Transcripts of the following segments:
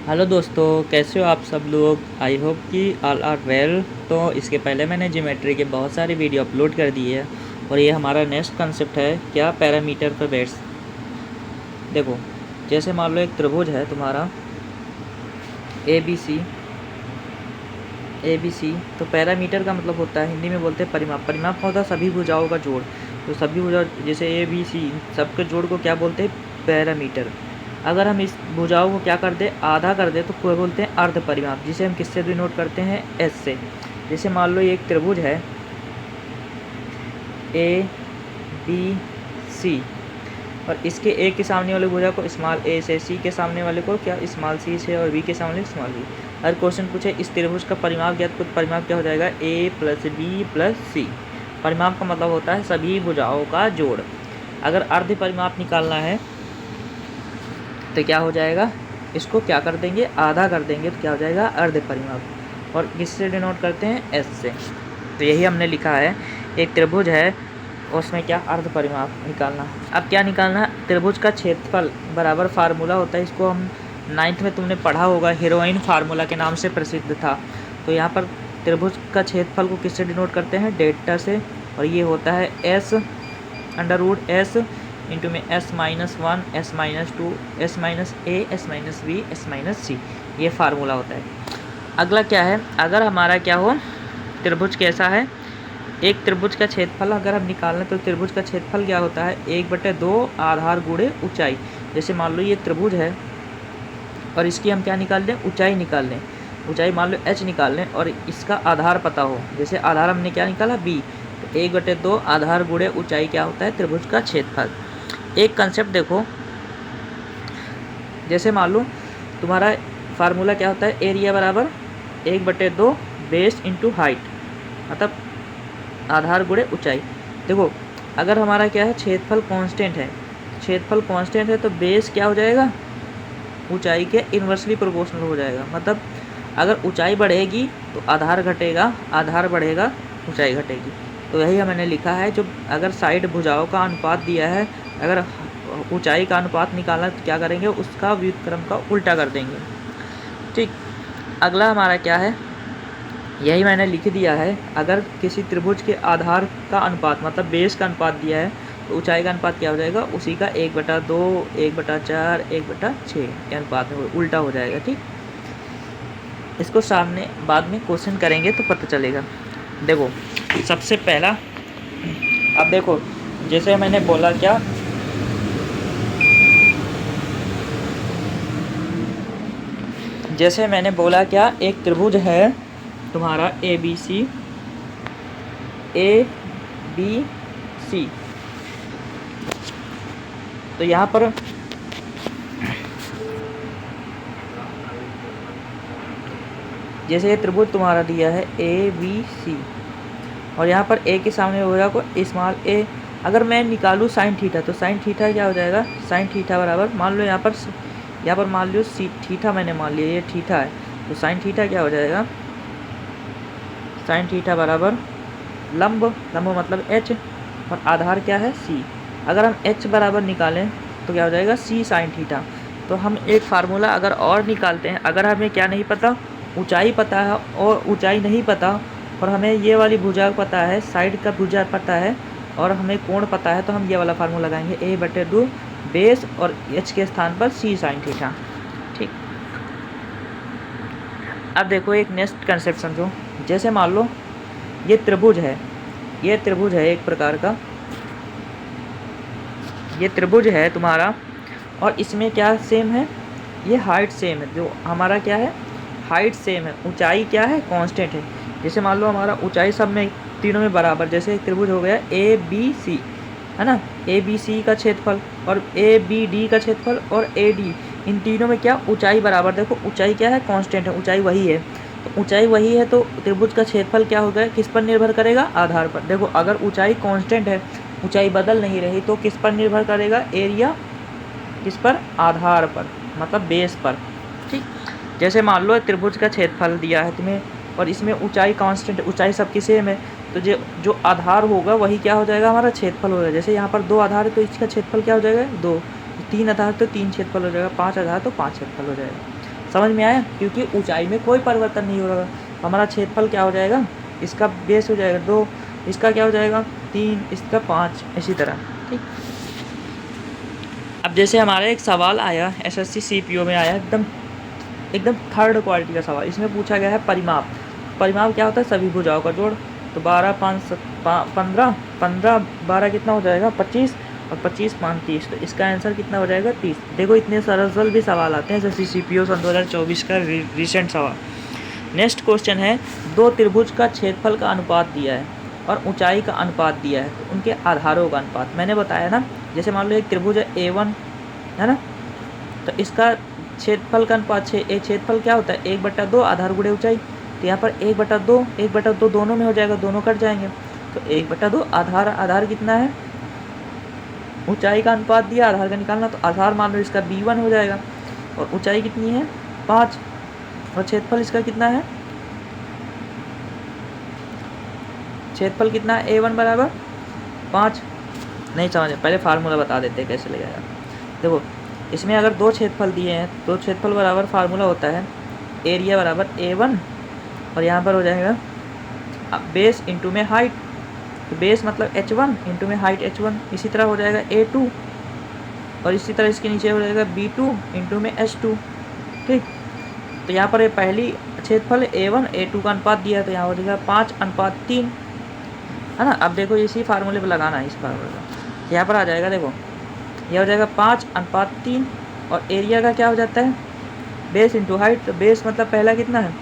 Hello दोस्तों, कैसे हो आप सब लोग। आई होप कि ऑल आर वेल। तो इसके पहले मैंने ज्योमेट्री के बहुत सारी वीडियो अपलोड कर दी है और ये हमारा नेक्स्ट कंसेप्ट है क्या, पैरामीटर पर बेस्ड। देखो, जैसे मान लो एक त्रिभुज है तुम्हारा ए बी सी। तो पैरामीटर का मतलब होता है, हिंदी में बोलते हैं परिमाप। परिमाप का होता है सभी भुजाओं का जोड़। तो सभी भुजा जैसे ए बी सी सबके जोड़ को क्या बोलते हैं, पैरामीटर। अगर हम इस भुजाओं को क्या कर दें, आधा कर दें, तो कोई बोलते हैं अर्ध परिमाप, जिसे हम किससे डिनोट करते हैं, एस से। जैसे मान लो ये एक त्रिभुज है ए बी सी और इसके ए के सामने वाले भुजा को स्मॉल ए से, सी के सामने वाले को क्या स्मॉल सी से, और बी के सामने स्मॉल बी। हर क्वेश्चन पूछे इस त्रिभुज का परिमाप ज्ञात, कुछ परिमाप क्या हो जाएगा, ए प्लस बी प्लस सी। परिमाप का मतलब होता है सभी भुजाओं का जोड़। अगर अर्ध परिमाप निकालना है तो क्या हो जाएगा, इसको क्या कर देंगे, आधा कर देंगे, तो क्या हो जाएगा अर्ध परिमाप। और किससे डिनोट करते हैं, एस से। तो यही हमने लिखा है, एक त्रिभुज है उसमें क्या अर्ध परिमाप निकालना। अब क्या निकालना है, त्रिभुज का क्षेत्रफल बराबर फार्मूला होता है, इसको हम 9th में तुमने पढ़ा होगा, हीरोइन फार्मूला के नाम से प्रसिद्ध था। तो यहाँ पर त्रिभुज का क्षेत्रफल को किससे डिनोट करते हैं, डेल्टा से। और ये होता है S under root S into में s-1, s-2, s-a, s-b, s-c। ये फार्मूला होता है। अगला क्या है, अगर हमारा क्या हो, त्रिभुज कैसा है, एक त्रिभुज का क्षेत्रफल अगर हम निकालना तो त्रिभुज का क्षेत्रफल क्या होता है, 1/2 आधार गुणे ऊंचाई। जैसे मान लो ये त्रिभुज है और इसकी हम क्या निकाल लें, ऊंचाई निकाल लें। ऊंचाई मान लो h निकाल लें और इसका आधार पता हो। जैसे आधार हमने क्या निकाला, b। तो 1/2 आधार गुणे ऊंचाई क्या होता है, त्रिभुज का क्षेत्रफल। एक कंसेप्ट देखो, जैसे मान लो तुम्हारा फार्मूला क्या होता है, एरिया बराबर 1/2 बेस इंटू हाइट, मतलब आधार गुणे ऊंचाई। देखो, अगर हमारा क्या है, क्षेत्रफल कांस्टेंट है, क्षेत्रफल कांस्टेंट है तो बेस क्या हो जाएगा, ऊंचाई के इन्वर्सली प्रोपोर्शनल हो जाएगा। मतलब अगर ऊंचाई बढ़ेगी तो आधार घटेगा, आधार बढ़ेगा ऊंचाई घटेगी। तो यही हमने लिखा है, जो अगर साइड भुजाओं का अनुपात दिया है, अगर ऊंचाई का अनुपात निकालना तो क्या करेंगे, उसका व्युत्क्रम का उल्टा कर देंगे। ठीक, अगला हमारा क्या है, यही मैंने लिख दिया है। अगर किसी त्रिभुज के आधार का अनुपात मतलब बेस का अनुपात दिया है तो ऊंचाई का अनुपात क्या हो जाएगा, उसी का 1/2, 1/4, 1/6 के अनुपात में उल्टा हो जाएगा। ठीक, इसको सामने बाद में क्वेश्चन करेंगे तो पता चलेगा। देखो, सबसे पहला, अब देखो जैसे मैंने बोला क्या, जैसे मैंने बोला क्या, एक त्रिभुज है तुम्हारा ए बी सी, तो यहाँ पर जैसे ये त्रिभुज तुम्हारा दिया है ए बी सी और यहाँ पर ए के सामने हो जाएगा को स्मॉल ए। अगर मैं निकालूँ साइन थीटा, तो साइन थीटा क्या हो जाएगा, साइन थीटा बराबर, मान लो यहाँ पर मान लो सी थीटा मैंने मान लिया, ये थीटा है, तो साइन थीटा क्या हो जाएगा, साइन थीटा बराबर लंब, लंब मतलब h और आधार क्या है c। अगर हम h बराबर निकालें तो क्या हो जाएगा, c साइन थीटा। तो हम एक फार्मूला अगर और निकालते हैं, अगर हमें क्या नहीं पता, ऊंचाई पता है और ऊंचाई नहीं पता, और हमें ये वाली भुजा पता है, साइड का भुजा पता है, और हमें कोण पता है, तो हम ये वाला फार्मूला लगाएंगे, a/2 बेस और h के स्थान पर c साइन थीटा। ठीक, अब देखो एक नेक्स्ट कंसेप्ट समझो। जैसे मान लो ये त्रिभुज है, ये त्रिभुज है एक प्रकार का, ये त्रिभुज है तुम्हारा, और इसमें क्या सेम है, ये हाइट सेम है, जो हमारा क्या है, हाइट सेम है, ऊंचाई क्या है, कांस्टेंट है। जैसे मान लो हमारा ऊंचाई सब में तीनों में बराबर, जैसे एक त्रिभुज हो गया ए बी सी, है ना, ए बी सी का क्षेत्रफल और ए बी डी का क्षेत्रफल और ए डी, इन तीनों में क्या ऊंचाई बराबर। देखो ऊंचाई क्या है, कांस्टेंट है, ऊंचाई वही है, तो ऊंचाई वही है, तो त्रिभुज का क्षेत्रफल क्या हो गया, किस पर निर्भर करेगा, आधार पर। देखो अगर ऊंचाई कांस्टेंट है, ऊंचाई बदल नहीं रही, तो किस पर निर्भर करेगा, एरिया किस पर, आधार पर, मतलब बेस पर। ठीक, जैसे मान लो त्रिभुज का क्षेत्रफल दिया है तुम्हें और इसमें ऊंचाई कांस्टेंट, ऊंचाई सबकी सेम है, तो जो आधार होगा वही क्या हो जाएगा, हमारा क्षेत्रफल हो जाएगा। जैसे यहाँ पर 2 आधार है तो इसका क्षेत्रफल क्या हो जाएगा, 2, 3 आधार तो 3 क्षेत्रफल हो जाएगा, 5 आधार तो 5 क्षेत्रफल हो जाएगा। समझ में आया? क्योंकि ऊंचाई में कोई परिवर्तन नहीं हो रहा। हमारा क्षेत्रफल क्या हो जाएगा, इसका बेस हो जाएगा 2, इसका क्या हो जाएगा 3, इसका 5, इसी तरह। ठीक। अब जैसे हमारा एक सवाल आया एसएससी सीपीओ में आया, एकदम थर्ड क्वालिटी का सवाल। इसमें पूछा गया है परिमाप। परिमाप क्या होता है, सभी भुजाओं का जोड़। तो 12 5 15, 15 12 कितना हो जाएगा 25, और 25 5 30। तो इसका आंसर कितना हो जाएगा 30। देखो इतने सरल भी सवाल आते हैं जैसे सीपीओ सन 2024 का रिसेंट सवाल। नेक्स्ट क्वेश्चन है, दो त्रिभुज का क्षेत्रफल का अनुपात दिया है और ऊंचाई का अनुपात दिया है, तो उनके आधारों का अनुपात। मैंने बताया ना, जैसे मान लो एक त्रिभुज है A1 है ना, तो इसका क्षेत्रफल का अनुपात क्षेत्रफल क्या होता है 1/2 आधार गुणे ऊंचाई। तो यहाँ पर 1/2 दोनों में हो जाएगा, दोनों कट जाएंगे। तो 1/2 आधार कितना है, ऊंचाई का अनुपात दिया, आधार का निकालना। तो आधार मान लो इसका B1 हो जाएगा, और ऊंचाई कितनी है 5, और क्षेत्रफल इसका कितना है, क्षेत्रफल कितना है A1 बराबर 5। नहीं समझे, पहले फार्मूला बता देते हैं कैसे लगाएगा। देखो इसमें अगर दो क्षेत्रफल दिए हैं, तो क्षेत्रफल बराबर फार्मूला होता है एरिया बराबर A1, और यहाँ पर हो जाएगा बेस इंटू में हाइट। तो बेस मतलब H1 इंटू में हाइट H1। इसी तरह हो जाएगा A2, और इसी तरह इसके नीचे हो जाएगा B2 इंटू में H2। ठीक। तो यहाँ पर पहली क्षेत्रफल A1 A2 का अनुपात दिया है, तो यहाँ हो जाएगा 5:3 है ना। अब देखो इसी फार्मूले पर लगाना है, इस फार्मूले पर यहाँ पर आ जाएगा। देखो यह हो जाएगा 5:3, और एरिया का क्या हो जाता है बेस इंटू हाइट। तो बेस मतलब पहला कितना है,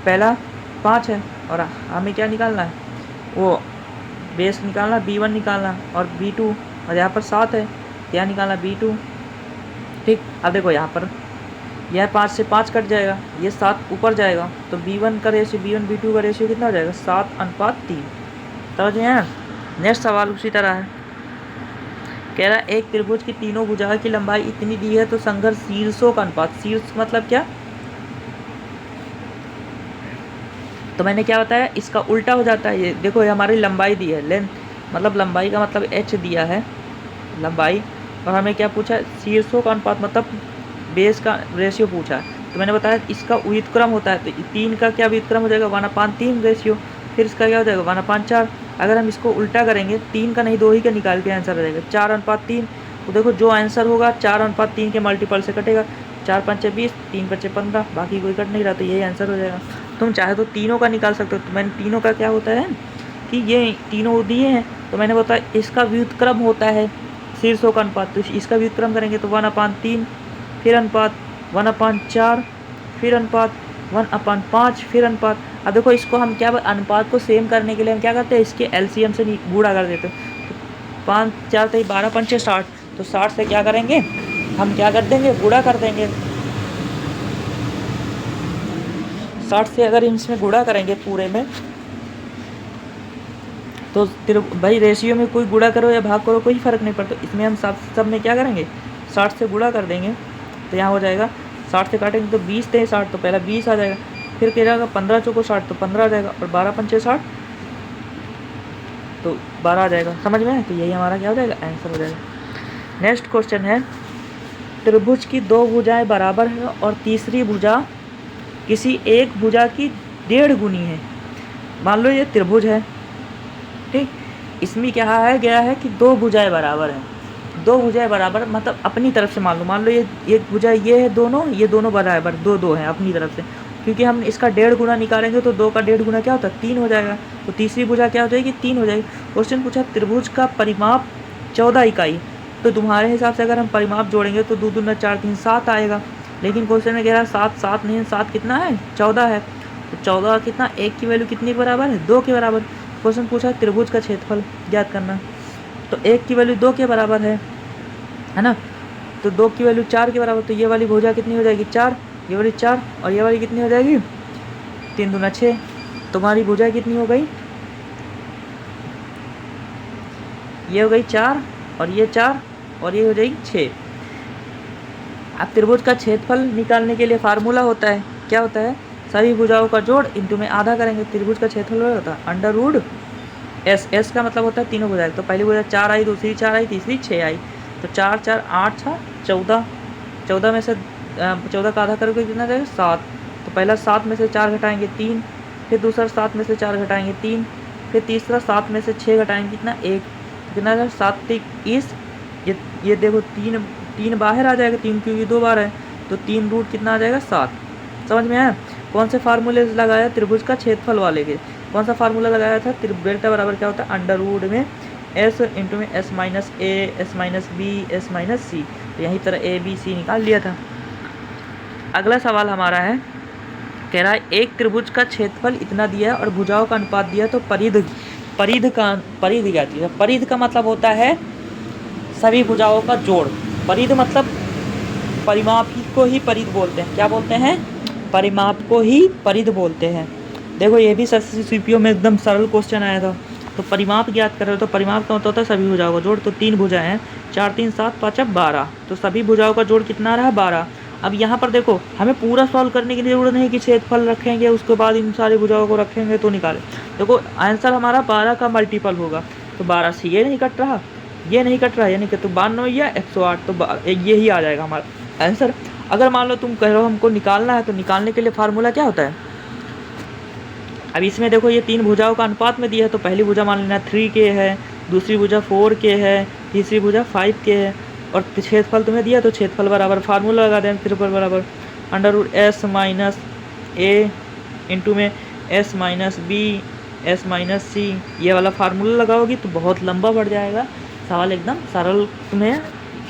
पहला 5 है, और हमें क्या निकालना है, वो बेस निकालना B1 निकालना, और B2, और यहाँ पर 7 है, क्या निकालना B2। ठीक। अब देखो यहाँ पर यह 5 से 5 कट जाएगा, ये 7 ऊपर जाएगा, तो B1 का रेशियो B1 B2 का रेशियो कितना हो जाएगा 7:3। समझ में आया? नेक्स्ट सवाल उसी तरह है, कह रहा है एक त्रिभुज की तीनों भुजाओं की लंबाई इतनी दी है, तो संघर्ष शीर्षों का अनुपात। शीर्ष मतलब क्या, तो मैंने क्या बताया, इसका उल्टा हो जाता है। ये देखो ये हमारी लंबाई दी है, लेंथ मतलब लंबाई का मतलब h दिया है लंबाई, और हमें क्या पूछा है शीर्षों का अनुपात मतलब बेस का रेशियो पूछा है। तो मैंने बताया इसका व्युत्क्रम होता है, तो 3 का क्या व्युत्क्रम हो जाएगा 1/3 रेशियो। फिर इसका क्या हो जाएगा 1/4। अगर हम इसको उल्टा करेंगे 3 का नहीं 2 ही का निकाल के आंसर आ जाएगा 4/3। तो देखो जो आंसर होगा 4/3 के मल्टीपल से कटेगा, 4 5 20, 3 5 15, बाकी कोई कट नहीं रहा, तो यही आंसर हो जाएगा। तुम चाहे तो तीनों का निकाल सकते हो। तो मैंने तीनों का क्या होता है कि ये तीनों दिए हैं, तो मैंने बताया इसका व्युत्क्रम होता है शीर्षों का अनुपात। तो इसका व्युत्क्रम करेंगे तो 1/3, फिर अनुपात 1/4, फिर अनुपात 1/5, फिर अनुपात। अब देखो इसको हम क्या अनुपात को सेम करने के लिए हम क्या करते हैं, इसके एलसीएम से गुणा कर देते हैं। तो 5 4 3 12 5 6 60, तो 60 से क्या करेंगे हम, क्या कर देंगे गुणा कर देंगे। 60 से अगर इसमें गुणा करेंगे पूरे में, तो भाई रेशियो में कोई गुणा करो या भाग करो कोई फ़र्क नहीं पड़ता। इसमें हम सब में क्या करेंगे 60 से गुणा कर देंगे। तो यहाँ हो जाएगा 60 से काटेंगे तो 20 थे 60, तो पहला 20 आ जाएगा, फिर क्या जाएगा 15 चौको 60, तो 15 आ जाएगा, और 12 पंचे 60, तो 12 आ जाएगा। समझ में आया? तो यही हमारा क्या हो जाएगा आंसर हो जाएगा। नेक्स्ट क्वेश्चन है, त्रिभुज की 2 भुजाएं बराबर है और तीसरी भुजा किसी एक भुजा की 1.5 गुनी है। मान लो ये त्रिभुज है, ठीक, इसमें क्या है गया है कि 2 भुजाएं बराबर हैं। 2 भुजाएं बराबर मतलब अपनी तरफ से मान लो ये एक भुजा ये है, दोनों ये दोनों बराबर 2 हैं अपनी तरफ से, क्योंकि हम इसका 1.5 गुना निकालेंगे तो 2 का 1.5 गुना क्या होता है 3 हो जाएगा। तो तीसरी भुजा क्या हो जाएगी 3 हो जाएगी। क्वेश्चन पूछा त्रिभुज का परिमाप 14 इकाई, तो तुम्हारे हिसाब से अगर हम परिमाप जोड़ेंगे तो 2 दूना 4 3 7 आएगा, लेकिन क्वेश्चन में कह रहा है 7 नहीं, 7 कितना है 14 है। तो 14 कितना, 1 की वैल्यू कितने के बराबर है 2 के बराबर। क्वेश्चन पूछा त्रिभुज का क्षेत्रफल ज्ञात करना, तो 1 की वैल्यू 2 के बराबर है ना, तो 2 की वैल्यू 4 के बराबर, तो ये वाली भुजा कितनी हो जाएगी 4, ये वाली 4, और ये वाली कितनी हो जाएगी 3 दूना 6। तुम्हारी भुजा कितनी हो गई, ये हो गई 4, और ये 4, और ये हो जाएगी 6। अब त्रिभुज का क्षेत्रफल निकालने के लिए फार्मूला होता है, क्या होता है सभी भुजाओं का जोड़ इंटू में आधा करेंगे। त्रिभुज का क्षेत्रफल होता है √S। S का मतलब होता है तीनों भुजाएं, तो पहली भुजा 4 आई, दूसरी 4 आई, तीसरी 6 आई, तो 4 4 8 6 14, 14 में से 14 का आधा करोगे कितना जाएगा 7। तो पहला 7 में से 4 घटाएंगे 3, फिर दूसरा 7 में से 4 घटाएंगे 3, फिर तीसरा 7 में से 6 घटाएंगे कितना 1, कितना जाएगा 7 3 20। ये देखो 3 बाहर आ जाएगा, 3 क्योंकि 2 बार है, तो 3 रूट कितना आ जाएगा 7। समझ में आया? कौन से फार्मूले से लगाया? त्रिभुज का क्षेत्रफल वाले के। कौन सा फार्मूला लगाया था? डेल्टा बराबर क्या होता है? अंडर रूट में एस इंटू में S minus A, S minus B, S minus C. तो यही तरह ए बी सी निकाल लिया था। अगला सवाल हमारा है, कह रहा है एक त्रिभुज का क्षेत्रफल इतना दिया है और भुजाओं का अनुपात दिया है, तो परिध क्या चीज़ है? परिध का मतलब होता है सभी भुजाओं का जोड़। परिध मतलब परिमाप को ही परिध बोलते हैं। क्या बोलते हैं? परिमाप को ही परिध बोलते हैं। देखो ये भी सीपीओ में एकदम सरल क्वेश्चन आया था। तो परिमाप ज्ञात कर रहे हो, तो परिमाप का मतलब होता है सभी भुजाओं का जोड़। तो 3 भुजाएं हैं, 4 3 7 5 12, तो सभी भुजाओं का जोड़ कितना रहा? 12। अब यहाँ पर देखो हमें पूरा सॉल्व करने की जरूरत नहीं कि क्षेत्रफल रखेंगे उसके बाद इन सारी भुजाओं को रखेंगे तो निकालें। देखो आंसर हमारा 12 का मल्टीपल होगा, तो 12 से ये नहीं कट रहा, ये नहीं कट रहा, यानी कि तो 92 या 108, तो ये ही आ जाएगा हमारा आंसर। अगर मान लो तुम कह रहे हो हमको निकालना है, तो निकालने के लिए फार्मूला क्या होता है? अब इसमें देखो ये 3 भुजाओं का अनुपात में दिया है, तो पहली भुजा मान लेना 3k है, दूसरी भुजा 4k है, तीसरी भुजा 5k है, और क्षेत्रफल तुम्हें दिया तो क्षेत्रफल बराबर फार्मूला लगा दें। क्षेत्रफल बराबर under root S minus A into में S minus B, S minus C, ये वाला फार्मूला लगाओगी तो बहुत लंबा बढ़ जाएगा सवाल। एकदम सरल, तुम्हें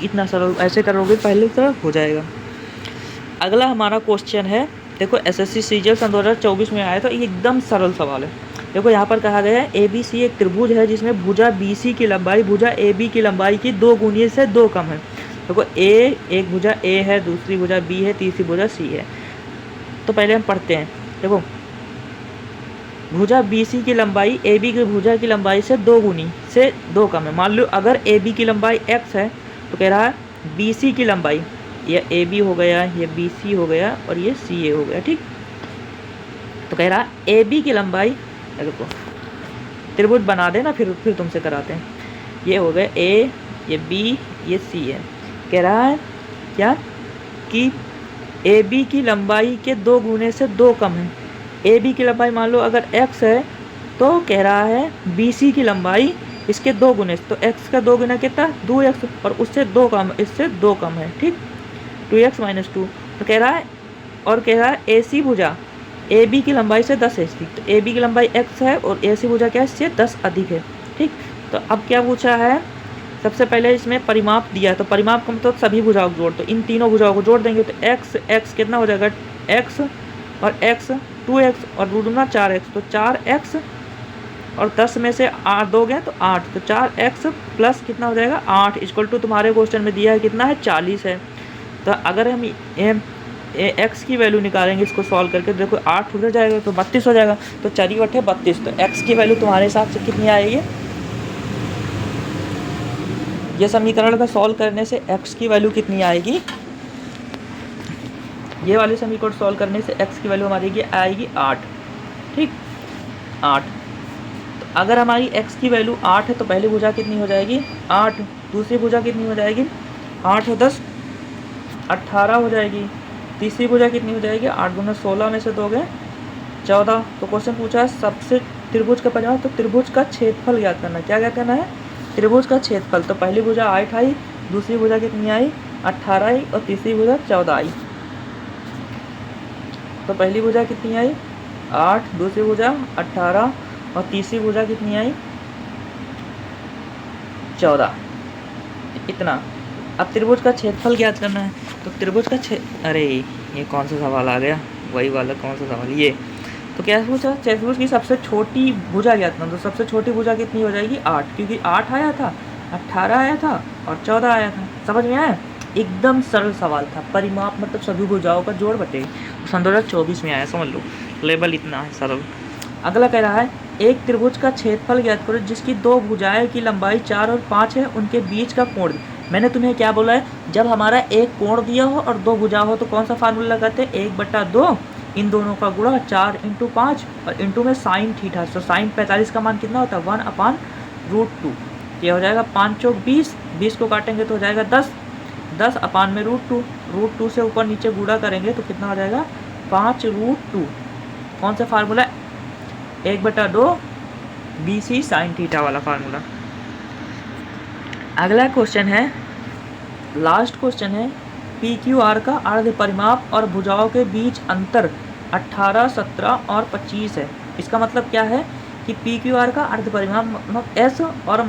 इतना सरल ऐसे करोगे पहले तो हो जाएगा। अगला हमारा क्वेश्चन है, देखो एसएससी सीजीएल सन 2024 में आया था, ये एकदम सरल सवाल है। देखो यहाँ पर कहा गया है ए बी सी एक त्रिभुज है जिसमें भुजा बी सी की लंबाई भुजा ए बी की लंबाई की 2 गुणित से 2 कम है। देखो एक भुजा ए है, दूसरी भुजा बी है, तीसरी भुजा सी है। तो पहले हम पढ़ते हैं। देखो भुजा बी सी की लंबाई ए बी की भुजा की लंबाई से 2 गुनी से 2 कम है। मान लो अगर ए बी की लंबाई x है, तो कह रहा है बी सी की लंबाई, ये ए बी हो गया, ये बी सी हो गया और ये सी ए हो गया, ठीक। तो कह रहा है ए बी की लंबाई, देखो त्रिभुज बना देना फिर तुमसे कराते हैं। ये हो गया ए, ये बी, ये सी है। कह रहा है क्या कि ए बी की लंबाई के 2 गुने से 2 कम है। ए बी की लंबाई मान लो अगर x है, तो कह रहा है बी सी की लंबाई इसके 2 गुने, तो x का 2 गुना कितना 2x, और उससे 2 कम, इससे 2 कम है, ठीक 2x माइनस 2। तो कह रहा है, और कह रहा है ए सी भुजा ए बी की लंबाई से 10 है, ठीक। तो ए बी की लंबाई x है और ए सी भुजा क्या है, इससे 10 अधिक है, ठीक। तो अब क्या पूछा है? सबसे पहले इसमें परिमाप दिया है, तो परिमाप का मतलब सभी भुजाओं को जोड़, तो इन तीनों भुजाओं को जोड़ देंगे तो x कितना हो जाएगा x और x 2x और रूट में 4x, तो 4x और 10 में से 8 दोगे तो 8, तो 4x प्लस कितना हो जाएगा 8 इक्वल टू तुम्हारे क्वेश्चन में दिया है कितना है 40 है। तो अगर हम x की वैल्यू निकालेंगे इसको सॉल्व करके, देखो 8 उधर जाएगा तो 32 हो जाएगा, तो 4 बटे 32, तो x की वैल्यू तुम्हारे हिसाब से कितनी आएगी? ये समीकरण का सॉल्व करने से x की वैल्यू कितनी आएगी? ये वाले समीकरण सॉल्व करने से x की वैल्यू हमारी आएगी 8, ठीक 8। तो अगर हमारी x की वैल्यू 8 है तो पहली भुजा कितनी हो जाएगी 8, दूसरी भुजा कितनी हो जाएगी 8 और 10 18 हो जाएगी, तीसरी भुजा कितनी हो जाएगी 8 गुना 16 में से 2 गए 14। तो क्वेश्चन पूछा है सबसे त्रिभुज का परिमाप, तो त्रिभुज का क्षेत्रफल ज्ञात करना। क्या ज्ञात करना है? त्रिभुज का क्षेत्रफल। तो पहली भुजा 8 आई, दूसरी भुजा कितनी आई 18 आई और तीसरी भुजा 14 आई। तो पहली भुजा कितनी आई 8, दूसरी भुजा 18 और तीसरी भुजा कितनी आई 14, इतना। अब त्रिभुज का क्षेत्रफल ज्ञात करना है, तो त्रिभुज का अरे ये कौन सा सवाल आ गया, वही वाला कौन सा सवाल ये। तो क्या पूछा? त्रिभुज की सबसे छोटी भुजा ज्ञात करना। तो सबसे छोटी भुजा कितनी हो जाएगी 8, क्योंकि 8 आया था, 18 आया था और 14 आया था। समझ में आया? एकदम सरल सवाल था। परिमाप मतलब सभी भुजाओं का जोड़ बटे, सन 2024 में आया, समझ लो लेवल इतना है सरल। अगला कह रहा है एक त्रिभुज का क्षेत्रफल ज्ञात करो जिसकी 2 भुजाएं की लंबाई 4 और 5 है, उनके बीच का कोण। मैंने तुम्हें क्या बोला है? जब हमारा एक कोण दिया हो और 2 भुजा हो तो कौन सा फार्मूला लगाते हैं? 1/2, इन दोनों का गुणा 4 × 5 और इंटू में साइन थीटा। तो साइन 45 का मान कितना होता है 1/√2। ये हो जाएगा 5 चौक 20, 20 को काटेंगे तो हो जाएगा 10, 10 अपान में √2, √2 से ऊपर नीचे गुणा करेंगे तो कितना आ जाएगा 5√2। कौन सा फार्मूला? 1/2 BC sin थीटा वाला फार्मूला। अगला क्वेश्चन है, लास्ट क्वेश्चन है, PQR का अर्ध परिमाप और भुजाओं के बीच अंतर 18, 17 और 25 है। इसका मतलब क्या है कि PQR का अर्ध परिमाप मतलब S और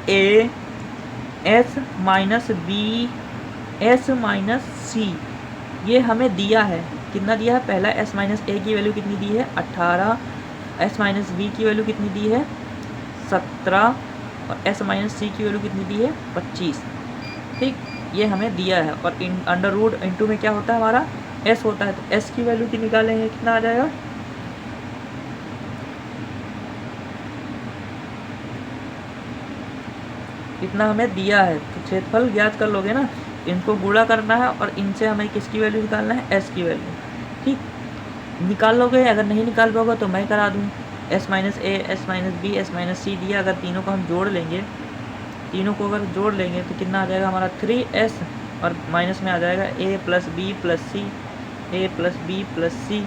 -A, S -B, S -C ये हमें दिया है। कितना दिया है? पहला S-A की वैल्यू कितनी दी है? 18, S-B की वैल्यू कितनी दी है? 17 और S-C की वैल्यू कितनी दी है? 25। ठीक, ये हमें दिया है। और अंडर रूट इंटू में क्या होता है हमारा? S होता है। तो S की वैल्यू की निकालेंगे, कितना आ जाएगा? इतना हमें दिया है। तो क्षेत्रफल ज्ञात कर लोगे ना, इनको गुणा करना है और इनसे हमें किसकी वैल्यू निकालना है? S की वैल्यू। ठीक, निकाल लोगे। अगर नहीं निकाल पाओगे तो मैं करा दूँ। S-A, S-B, S-C दिया। अगर तीनों को हम जोड़ लेंगे, तीनों को अगर जोड़ लेंगे तो कितना आ जाएगा हमारा? 3S और माइनस में आ जाएगा A + B + C, A + B + C।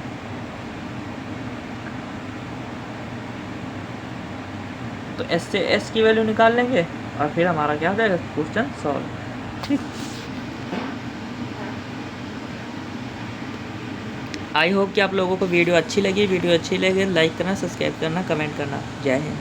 तो S से S की वैल्यू निकाल लेंगे और फिर हमारा क्या हो जाएगा? Question solve. ठीक, आई होप कि आप लोगों को वीडियो अच्छी लगी। वीडियो अच्छी लगे लाइक करना, सब्सक्राइब करना, कमेंट करना। जय हिंद।